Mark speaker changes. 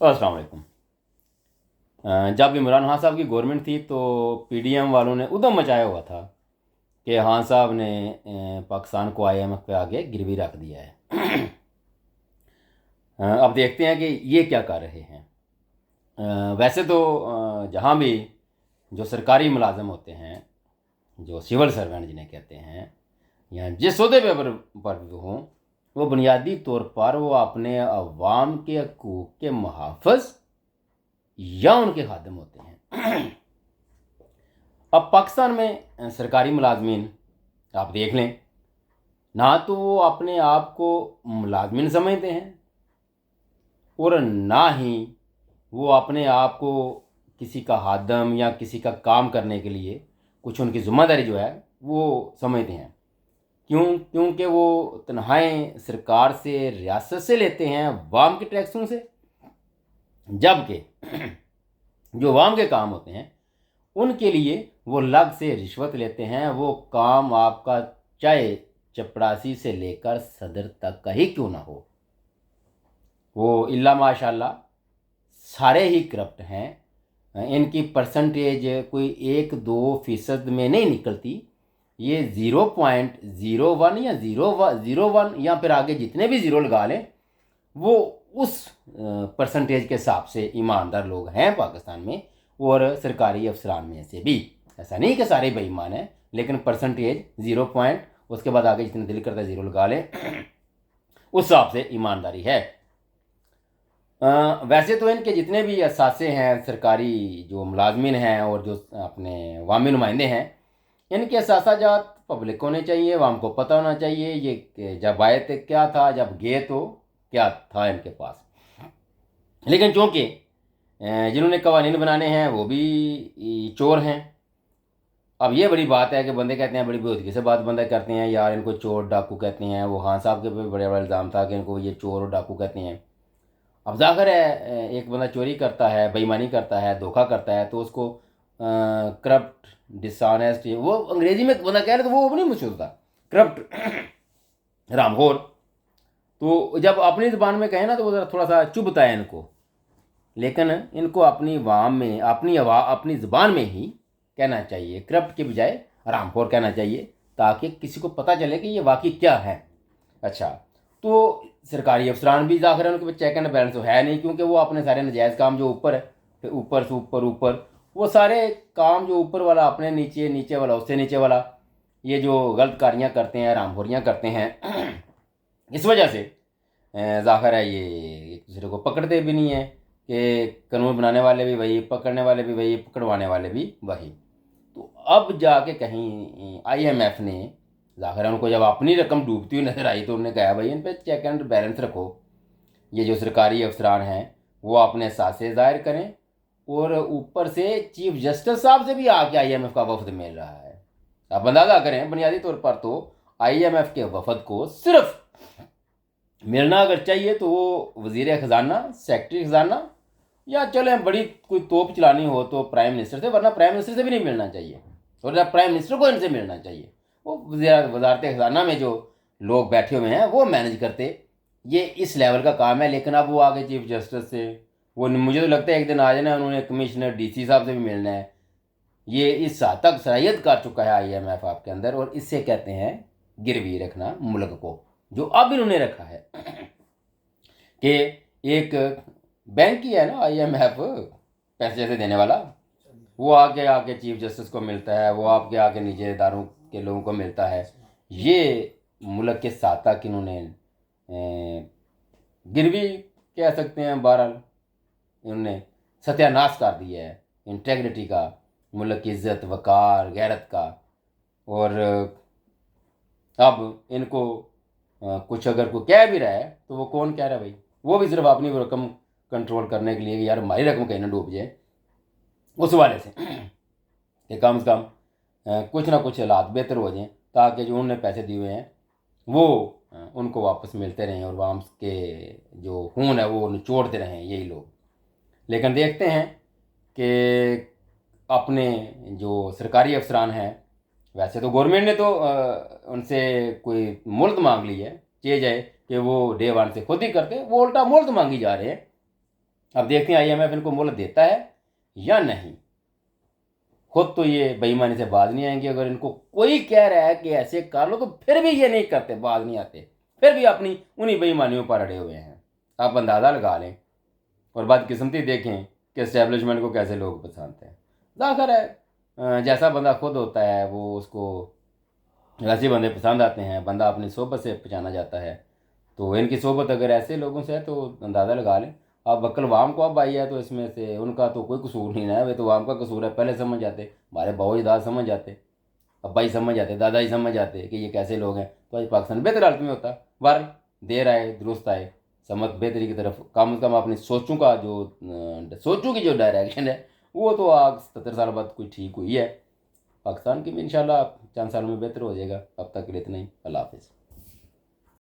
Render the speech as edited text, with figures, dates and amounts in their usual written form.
Speaker 1: अस्सलाम वालेकुम। जब इमरान खान साहब की गवर्नमेंट थी तो पीडीएम वालों ने उधम मचाया हुआ था कि खान साहब ने पाकिस्तान को आईएमएफ के आगे गिरवी रख दिया है। अब देखते हैं कि ये क्या कर रहे हैं। वैसे तो जहाँ भी जो सरकारी मुलाजम होते हैं, जो सिविल सर्वेंट जिन्हें कहते हैं, या जिस ओहदे पर भी हों, वो बुनियादी तौर पर वो अपने अवाम के हकूक़ के मुहाफ़िज़ या उनके खादिम होते हैं। अब पाकिस्तान में सरकारी मुलाजमीन आप देख लें, ना तो वो अपने आप को मुलाजमीन समझते हैं और ना ही वो अपने आप को किसी का खादम या किसी का काम करने के लिए कुछ उनकी ज़िम्मेदारी जो है वो समझते हैं। क्योंकि वो तनख्वाहें सरकार से, रियासत से लेते हैं, अवाम के टैक्सों से, जबकि जो अवाम के काम होते हैं उनके लिए वो अलग से रिश्वत लेते हैं। वो काम आपका चाहे चपरासी से लेकर सदर तक का ही क्यों ना हो, वो इल्ला माशाल्लाह सारे ही करप्ट हैं। इनकी परसेंटेज कोई 1-2% में नहीं निकलती, ये 0.01 या 0.01 या फिर आगे जितने भी ज़ीरो लगा लें, वो उस परसेंटेज के हिसाब से ईमानदार लोग हैं पाकिस्तान में। और सरकारी अफसरान में से भी ऐसा नहीं कि सारे बेईमान हैं, लेकिन परसेंटेज 0 पॉइंट, उसके बाद आगे जितने दिल करता है ज़ीरो लगा लें, उस हिसाब से ईमानदारी है। वैसे तो इनके जितने भी असासे हैं, सरकारी जो मुलाजमीन हैं और जो अपने अवामी नुमाइंदे हैं, इनके असासाजात पब्लिक होने चाहिए, अवाम को पता होना चाहिए ये जब आए थे क्या था, जब गए तो क्या था इनके पास। लेकिन चूँकि जिन्होंने कवानीन बनाने हैं वो भी चोर हैं। अब ये बड़ी बात है कि बंदे कहते हैं, बड़ी बेहूदगी से बात बंदे करते हैं, यार इनको चोर डाकू कहते हैं। वो खान साहब के भी बड़े बड़ा इल्ज़ाम था कि इनको ये चोर और डाकू कहते हैं। अब ज़ाहिर है एक बंदा चोरी करता है, बेईमानी करता है, धोखा करता है, तो उसको करप्ट, डिसऑनेस्ट, वो अंग्रेज़ी में बंदा कह रहे तो वो नहीं मशहूर था, करप्ट, रामखोर। तो जब अपनी ज़बान में कहें ना तो वो ज़रा थोड़ा सा चुभता है इनको, लेकिन इनको अपनी अवाम में, अपनी ज़बान में ही कहना चाहिए, करप्ट के बजाय रामखोर कहना चाहिए, ताकि किसी को पता चले कि ये वाकई क्या है। अच्छा, तो सरकारी अफसरान भी ज़ाहिर है उनके चेक एंड बैलेंस तो है नहीं, क्योंकि वो अपने सारे नजायज़ काम जो ऊपर है, फिर ऊपर से ऊपर वो सारे काम जो ऊपर वाला अपने नीचे, नीचे वाला उससे नीचे वाला, ये जो गलत कारियाँ करते हैं, रामखोरियाँ करते हैं, इस वजह से ज़ाहिर है ये एक दूसरे को पकड़ते भी नहीं है कि कानून बनाने वाले भी वही, पकड़ने वाले भी वही, पकड़वाने वाले भी वही। तो अब जाके कहीं आईएमएफ ने, ज़ाहिर है उनको जब अपनी रकम डूबती हुई नजर आई तो उन्होंने कहा भाई इन पे चेक एंड बैलेंस रखो, ये जो सरकारी अफसरान हैं वो अपने सासे ज़ाहिर करें। और ऊपर से चीफ जस्टिस साहब से भी आके आईएमएफ का वफद मिल रहा है। आप अंदाज़ा करें, बुनियादी तौर पर तो आईएमएफ के वफद को सिर्फ मिलना अगर चाहिए तो वो वज़ीर ख़जाना, सेक्रेटरी ख़जाना, या चलें बड़ी कोई तोप चलानी हो तो प्राइम मिनिस्टर से, वरना प्राइम मिनिस्टर से भी नहीं मिलना चाहिए, और जब प्राइम मिनिस्टर को इनसे मिलना चाहिए। वो वजारत ख़जाना में जो लोग बैठे हुए हैं वो मैनेज करते, ये इस लेवल का काम है। लेकिन अब वो आगे चीफ जस्टिस से, वो मुझे तो लगता है एक दिन आ जाना उन्होंने कमिश्नर डीसी साहब से भी मिलना है। ये इस हद तक सराहियत कर चुका है आईएमएफ आपके अंदर, और इससे कहते हैं गिरवी रखना मुल्क को, जो अब इन्होंने रखा है कि एक बैंक ही है ना आईएमएफ, पैसे से देने वाला, वो आके आके चीफ जस्टिस को मिलता है, वो आपके आके नीचे इदारों के लोगों को मिलता है। ये मुल्क के साथ तक इन्होंने गिरवी कह सकते हैं, बहरहाल इन्होंने सत्यानाश कर दिया है इंटेग्रिटी का, मुल्क की इज़्ज़त, वक़ार, गैरत का। और अब इनको कुछ अगर कोई कह भी रहा है तो वो कौन कह रहा है भाई, वो भी सिर्फ अपनी रकम कंट्रोल करने के लिए कि यार हमारी रकम कहीं ना डूब जाए, उस वाले से कि कम से कम कुछ ना कुछ हालात बेहतर हो जाएं, ताकि जो उन्होंने पैसे दिए हुए हैं वो उनको वापस मिलते रहें और वाम के जो खून है वो निचोड़ते रहें यही लोग। लेकिन देखते हैं कि अपने जो सरकारी अफसरान हैं, वैसे तो गवर्नमेंट ने तो उनसे कोई मुल्त मांग ली है, चीज़ है कि वो डे वन से खुद ही करते, वो उल्टा मुल्त मांगी जा रहे हैं अब देखते हैं IMF इनको मोहलत देता है या नहीं। खुद तो ये बेईमानी से बाज नहीं आएंगे। अगर इनको कोई कह रहा है कि ऐसे कर लो तो फिर भी ये नहीं करते, बाज नहीं आते, फिर भी अपनी उन्हीं बेईमानियों पर अड़े हुए हैं। आप अंदाज़ा लगा लें और बदकिस्मती देखें कि इस्टेब्लिशमेंट को कैसे लोग पसंद हैं। ज़ाहिर है जैसा बंदा खुद होता है वो उसको वैसे बंदे पसंद आते हैं। बंदा अपनी सोबत से पहचाना जाता है। तो इनकी सोबत अगर ऐसे लोगों से है तो अंदाज़ा लगा लें। अब अक्ल वाम को अब आई है तो इसमें से उनका तो कोई कसूर नहीं है, वे तो वाम का कसूर है। पहले समझ जाते, हमारे बाबा दादा समझ जाते, अब्बा ही समझ जाते, दादा ही समझ जाते कि ये कैसे लोग हैं, तो आज पाकिस्तान बेहतर हालत में होता। वर देर आए दुरुस्त आए, समझ बेहतरी की तरफ कम से कम अपनी सोचों का जो सोचों की जो डायरेक्शन है वो तो आज 70 साल बाद कोई ठीक हुई है। पाकिस्तान की भी इंशाल्लाह 4 सालों में बेहतर हो जाएगा। अब तक के लिए इतना ही। अल्लाह हाफिज़।